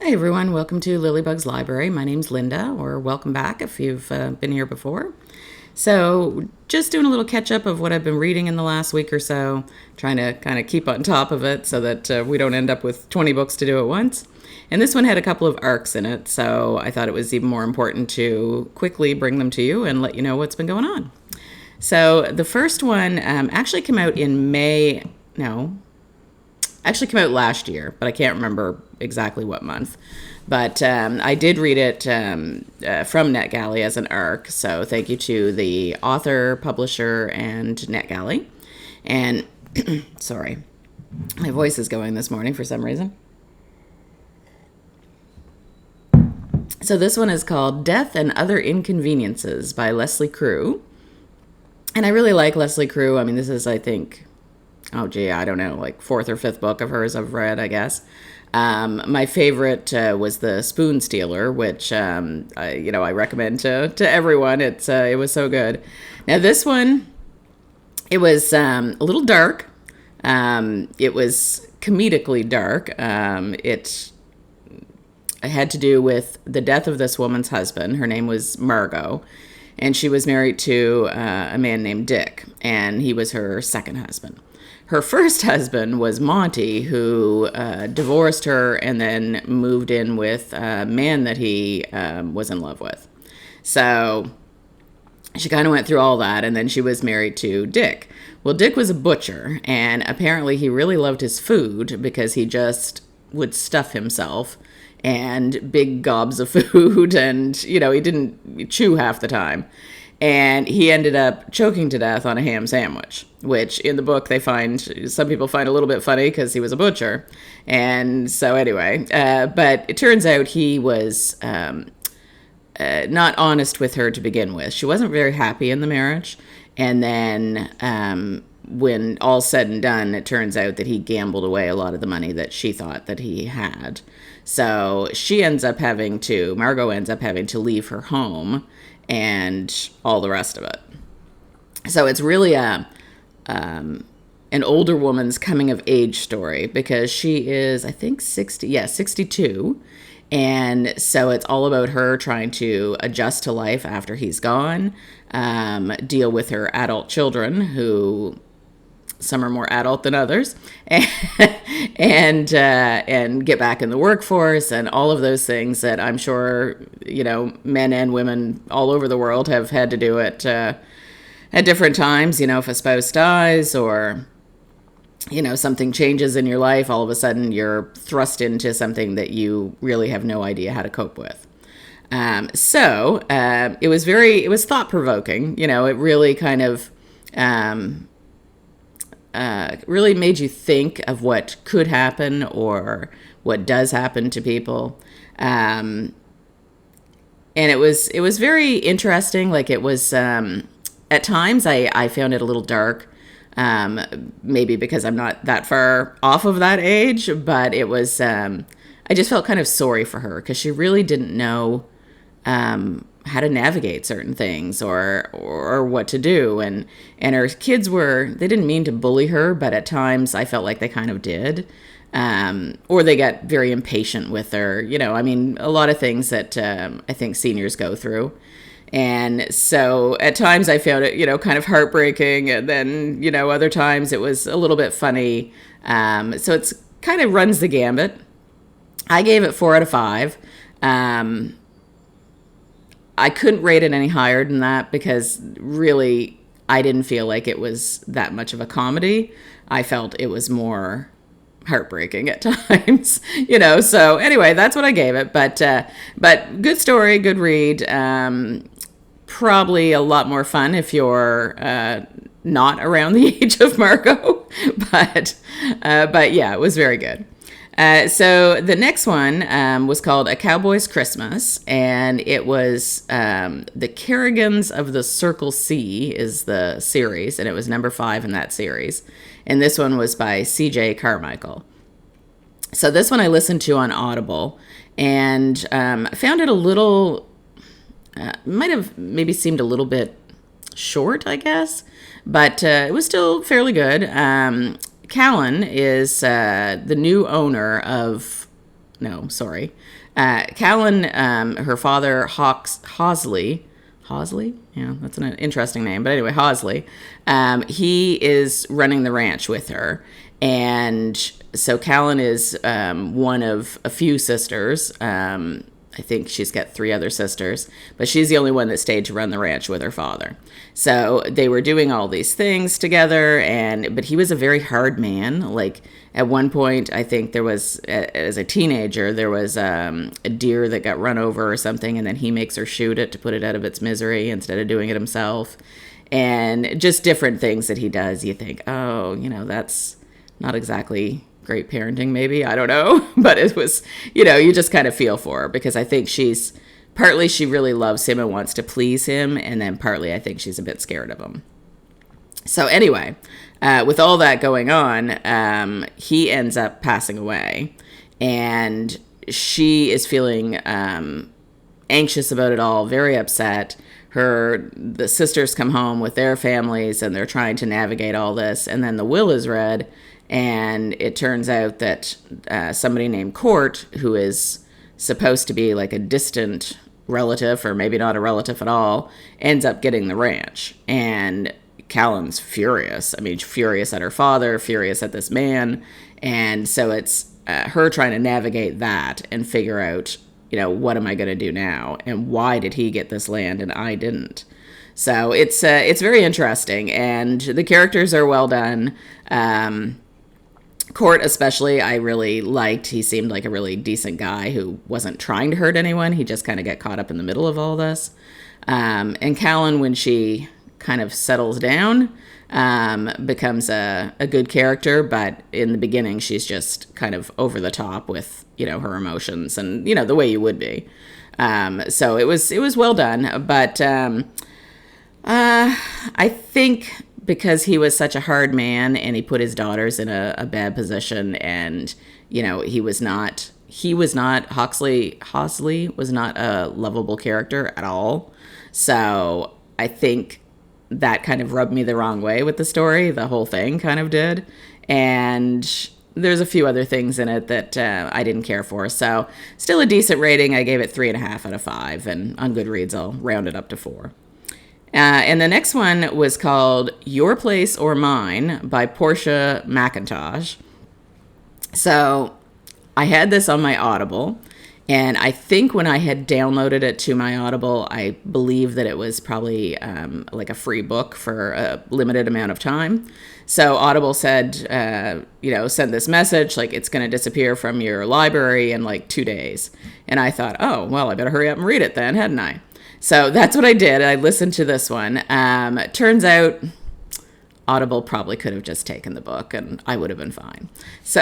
Hi everyone, welcome to Lilybug's Library. My name's Linda, or welcome back if you've been here before. So, just doing a little catch up of what I've been reading in the last week or so, trying to kind of keep on top of it so that we don't end up with 20 books to do at once. And this one had a couple of arcs in it, so I thought it was even more important to quickly bring them to you and let you know what's been going on. So, the first one actually came out in May. No, actually came out last year, but I can't remember exactly what month. But I did read it from NetGalley as an arc, so thank you to the author, publisher, and NetGalley. And sorry, my voice is going this morning for some reason. So this one is called Death and Other Inconveniences by Leslie Crew. And I really like Leslie Crew. I mean, this is, I think, I don't know, like fourth or fifth book of hers I've read, I guess. My favorite was The Spoon Stealer, which I recommend to everyone. It was so good. Now this one, it was a little dark. It was comedically dark. It had to do with the death of this woman's husband. Her name was Margot, and she was married to a man named Dick, and he was her second husband. Her first husband was Monty, who divorced her and then moved in with a man that he was in love with. So she kind of went through all that, and then she was married to Dick. Well, Dick was a butcher, and apparently he really loved his food because he just would stuff himself and big gobs of food, and, he didn't chew half the time. And he ended up choking to death on a ham sandwich, which in the book some people find a little bit funny because he was a butcher. And so anyway, but it turns out he was not honest with her to begin with. She wasn't very happy in the marriage. And then when all's said and done, it turns out that he gambled away a lot of the money that she thought that he had. So Margot ends up having to leave her home and all the rest of it. So it's really an older woman's coming of age story because she is, I think, 62. And so it's all about her trying to adjust to life after he's gone, deal with her adult children who some are more adult than others, and get back in the workforce and all of those things that I'm sure, men and women all over the world have had to do at different times. If a spouse dies or, something changes in your life, all of a sudden you're thrust into something that you really have no idea how to cope with. So it was thought-provoking. It really kind of really made you think of what could happen or what does happen to people. And it was very interesting. Like it was, at times I found it a little dark, maybe because I'm not that far off of that age, but it was, I just felt kind of sorry for her because she really didn't know, how to navigate certain things or what to do. And her kids they didn't mean to bully her, but at times I felt like they kind of did. Or they got very impatient with her, a lot of things that I think seniors go through. And so at times I found it, kind of heartbreaking. And then, other times it was a little bit funny. So it's kind of runs the gambit. I gave it 4 out of 5. I couldn't rate it any higher than that because really I didn't feel like it was that much of a comedy. I felt it was more heartbreaking at times, so anyway, that's what I gave it. But good story, good read. Probably a lot more fun if you're not around the age of Margot, but yeah, it was very good. So the next one was called A Cowboy's Christmas, and it was The Kerrigans of the Circle C is the series, and it was number 5 in that series. And this one was by C.J. Carmichael. So this one I listened to on Audible, and I found it a little, might have maybe seemed a little bit short, I guess, but it was still fairly good. Callan is the new owner of no, sorry. Callan, her father, Hosley, Hosley? Yeah, that's an interesting name. But anyway, Hosley, he is running the ranch with her. And so Callan is one of a few sisters. I think she's got 3 other sisters, but she's the only one that stayed to run the ranch with her father. So they were doing all these things together, but he was a very hard man. Like at one point, I think there was, as a teenager, there was a deer that got run over or something, and then he makes her shoot it to put it out of its misery instead of doing it himself. And just different things that he does. You think, oh, that's not exactly great parenting, maybe. I don't know. But it was, you just kind of feel for her, because I think partly she really loves him and wants to please him. And then partly I think she's a bit scared of him. So anyway, with all that going on, he ends up passing away. And she is feeling anxious about it all, very upset. The sisters come home with their families and they're trying to navigate all this. And then the will is read. And it turns out that somebody named Court, who is supposed to be like a distant relative, or maybe not a relative at all, ends up getting the ranch. And Callan's furious. I mean, furious at her father, furious at this man. And so it's her trying to navigate that and figure out, what am I going to do now? And why did he get this land and I didn't? So it's very interesting. And the characters are well done. Court especially, I really liked. He seemed like a really decent guy who wasn't trying to hurt anyone. He just kind of got caught up in the middle of all this. And Callan, when she kind of settles down, becomes a good character. But in the beginning, she's just kind of over the top with, her emotions and, the way you would be. So it was well done. But I think because he was such a hard man and he put his daughters in a bad position, and Hosley was not a lovable character at all. So I think that kind of rubbed me the wrong way with the story. The whole thing kind of did. And there's a few other things in it that I didn't care for. So still a decent rating. I gave it 3.5 out of 5, and on Goodreads I'll round it up to 4. And the next one was called Your Place or Mine by Portia McIntosh. So I had this on my Audible, and I think when I had downloaded it to my Audible, I believe that it was probably like a free book for a limited amount of time. So Audible said, send this message, like it's going to disappear from your library in like 2 days. And I thought, oh, well, I better hurry up and read it then, hadn't I? So that's what I did. I listened to this one. Turns out Audible probably could have just taken the book and I would have been fine. So,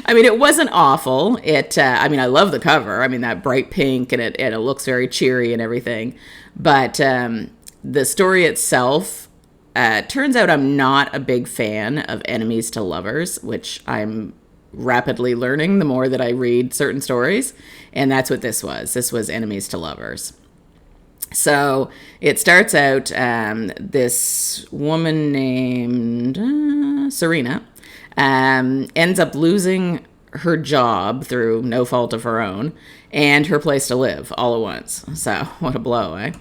I mean, it wasn't awful. I love the cover. I mean, that bright pink, and it looks very cheery and everything. But the story itself, turns out I'm not a big fan of enemies to lovers, which I'm rapidly learning the more that I read certain stories. And that's what this was. This was enemies to lovers. So it starts out, this woman named Serena ends up losing her job through no fault of her own and her place to live all at once. So what a blow, eh?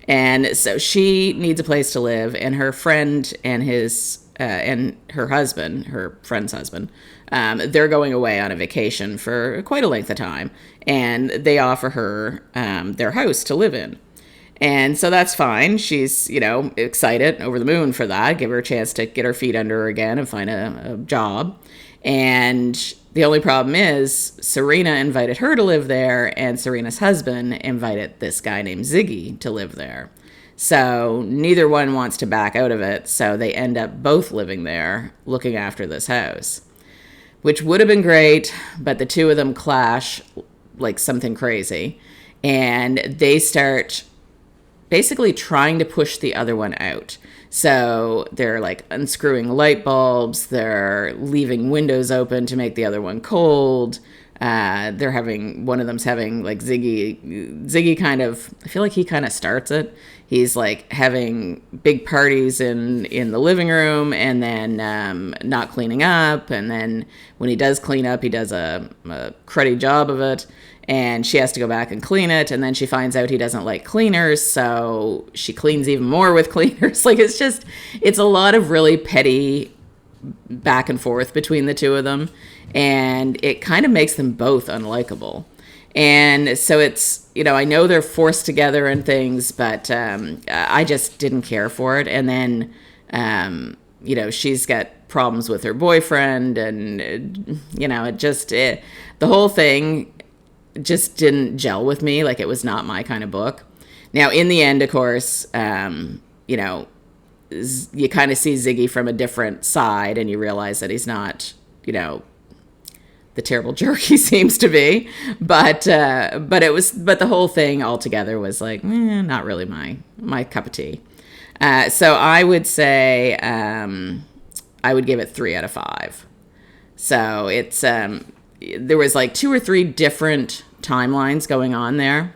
And so she needs a place to live, and her friend and her husband, her friend's husband, they're going away on a vacation for quite a length of time, and they offer her their house to live in. And so that's fine. She's, excited, over the moon for that. Give her a chance to get her feet under her again and find a job. And the only problem is Serena invited her to live there, and Serena's husband invited this guy named Ziggy to live there. So neither one wants to back out of it. So they end up both living there, looking after this house, which would have been great. But the two of them clash like something crazy. And they start basically trying to push the other one out. So they're like unscrewing light bulbs, they're leaving windows open to make the other one cold, They're having, one of them's having like Ziggy kind of, I feel like he kind of starts it. He's like having big parties in the living room, and then not cleaning up. And then when he does clean up, he does a cruddy job of it. And she has to go back and clean it. And then she finds out he doesn't like cleaners, so she cleans even more with cleaners. Like, it's a lot of really petty back and forth between the two of them. And it kind of makes them both unlikable. And so it's, I know they're forced together and things, but I just didn't care for it. And then, she's got problems with her boyfriend, and, the whole thing just didn't gel with me. Like, it was not my kind of book. Now, in the end, of course, you kind of see Ziggy from a different side, and you realize that he's not, the terrible jerk he seems to be, but the whole thing altogether was like, not really my cup of tea. So I would say, I would give it 3 out of 5. So it's, there was like 2 or 3 different timelines going on there.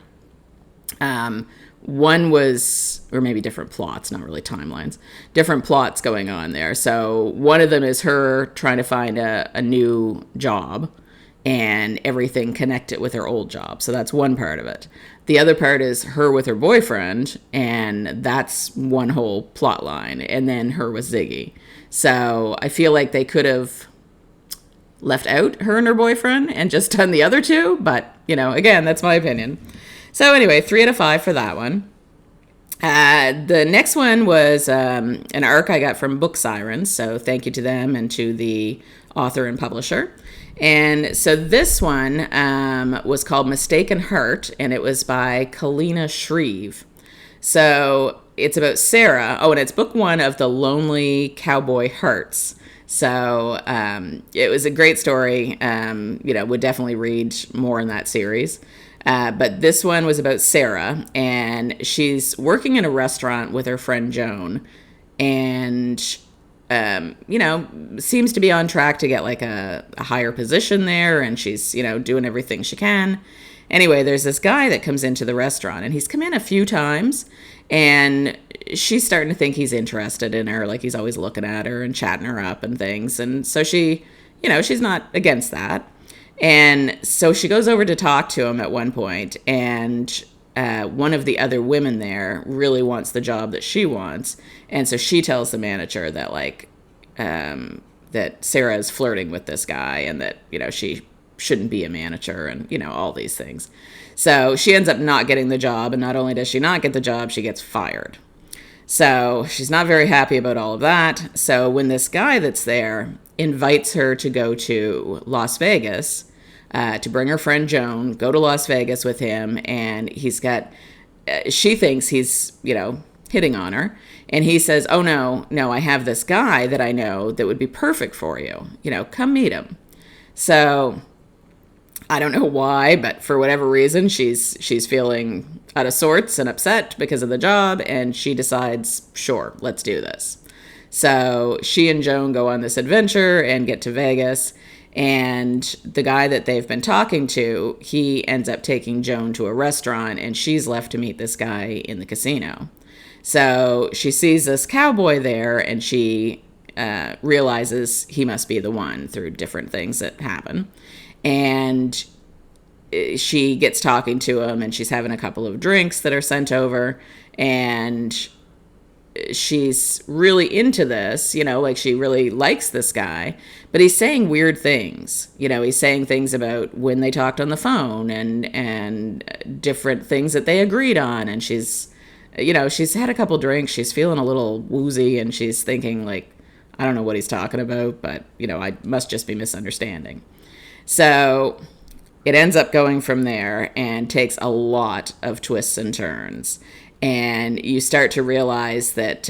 One was, or maybe different plots, not really timelines, different plots going on there. So one of them is her trying to find a new job and everything connected with her old job. So that's one part of it. The other part is her with her boyfriend, and that's one whole plot line. And then her with Ziggy. So I feel like they could have left out her and her boyfriend and just done the other two. But, again, that's my opinion. So anyway, 3 out of 5 for that one. The next one was an arc I got from Book Sirens. So thank you to them and to the author and publisher. And so this one was called Mistaken Heart, and it was by Kalina Shreve. So it's about Sarah. Oh, and it's book 1 of the Lonely Cowboy Hearts. So it was a great story. Would definitely read more in that series. But this one was about Sarah, and she's working in a restaurant with her friend Joan, and, seems to be on track to get like a higher position there, and she's, doing everything she can. Anyway, there's this guy that comes into the restaurant, and he's come in a few times, and she's starting to think he's interested in her, like he's always looking at her and chatting her up and things. And so she, she's not against that. And so she goes over to talk to him at one point, and one of the other women there really wants the job that she wants. And so she tells the manager that, like, that Sarah is flirting with this guy, and that, she shouldn't be a manager, and, all these things. So she ends up not getting the job, and not only does she not get the job, she gets fired. So she's not very happy about all of that. So when this guy that's there invites her to go to Las Vegas, to bring her friend Joan, go to Las Vegas with him, and he's got, she thinks he's, hitting on her, and he says, oh, no, I have this guy that I know that would be perfect for you, come meet him. So I don't know why, but for whatever reason, she's feeling out of sorts and upset because of the job, and she decides, sure, let's do this. So she and Joan go on this adventure and get to Vegas, and the guy that they've been talking to, he ends up taking Joan to a restaurant, and she's left to meet this guy in the casino. So she sees this cowboy there, and she realizes he must be the one through different things that happen. And she gets talking to him, and she's having a couple of drinks that are sent over, and she's really into this, like she really likes this guy, but he's saying weird things. He's saying things about when they talked on the phone, and different things that they agreed on. And she's had a couple drinks, she's feeling a little woozy, and she's thinking, like, I don't know what he's talking about, but, I must just be misunderstanding. So it ends up going from there and takes a lot of twists and turns. And you start to realize that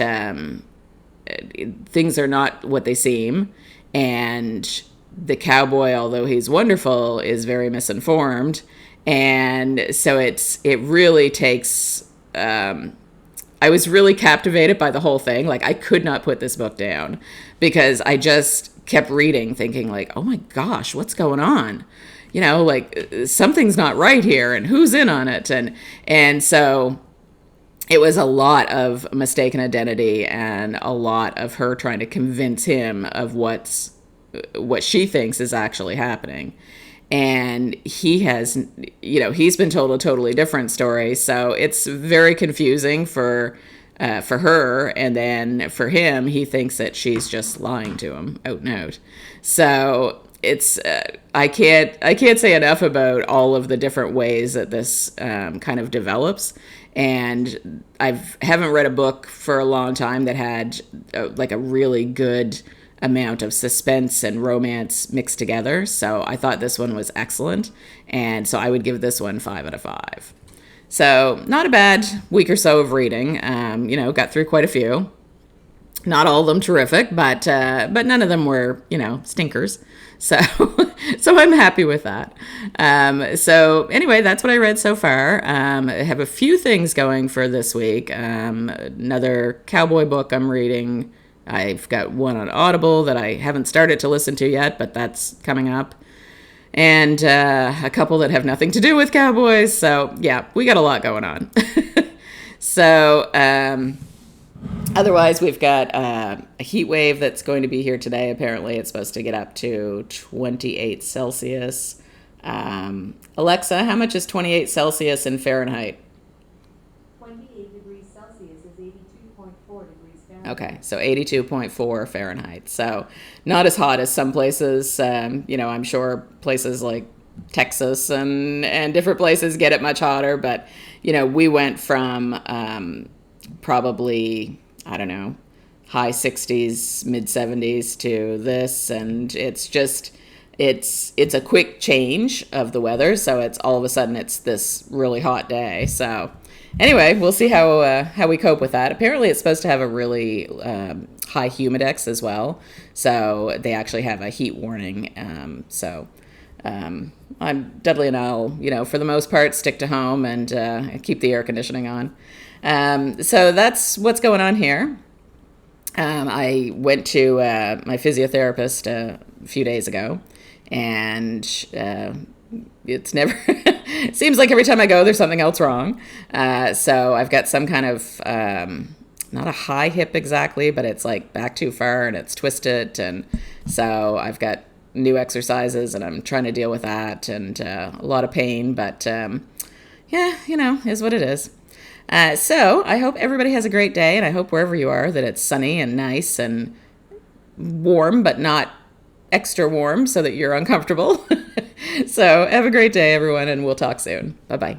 things are not what they seem. And the cowboy, although he's wonderful, is very misinformed. And so it really takes... I was really captivated by the whole thing. Like, I could not put this book down because I just kept reading thinking, like, oh my gosh, what's going on? like something's not right here, and who's in on it, and so it was a lot of mistaken identity and a lot of her trying to convince him of what she thinks is actually happening. And he has, he's been told a totally different story. So it's very confusing for her. And then for him, he thinks that she's just lying to him out and out. So it's, I can't say enough about all of the different ways that this kind of develops. And haven't read a book for a long time that had like a really good amount of suspense and romance mixed together. So I thought this one was excellent. And so I would give this one 5 out of 5. So not a bad week or so of reading. Got through quite a few. Not all of them terrific, but none of them were, stinkers. So so I'm happy with that. So anyway, that's what I read so far. I have a few things going for this week. Another cowboy book I'm reading. I've got one on Audible that I haven't started to listen to yet, but that's coming up. And a couple that have nothing to do with cowboys. So yeah, we got a lot going on. So otherwise, we've got a heat wave that's going to be here today. Apparently, it's supposed to get up to 28 Celsius. Alexa, how much is 28 Celsius in Fahrenheit? 28 degrees Celsius is 82.4 degrees Fahrenheit. Okay, so 82.4 Fahrenheit. So not as hot as some places. I'm sure places like Texas and different places get it much hotter. But, we went from probably, I don't know, high 60s, mid 70s to this. And it's just, it's a quick change of the weather. So it's all of a sudden it's this really hot day. So anyway, we'll see how we cope with that. Apparently, it's supposed to have a really high humidex as well, so they actually have a heat warning. I'm Dudley and I'll, for the most part, stick to home and keep the air conditioning on. So that's what's going on here. I went to my physiotherapist a few days ago, and it's never it seems like every time I go there's something else wrong. So I've got some kind of not a high hip exactly, but it's like back too far and it's twisted, and so I've got new exercises and I'm trying to deal with that, and a lot of pain, but yeah, is what it is. So I hope everybody has a great day, and I hope wherever you are that it's sunny and nice and warm, but not extra warm so that you're uncomfortable. So have a great day, everyone, and we'll talk soon. Bye-bye.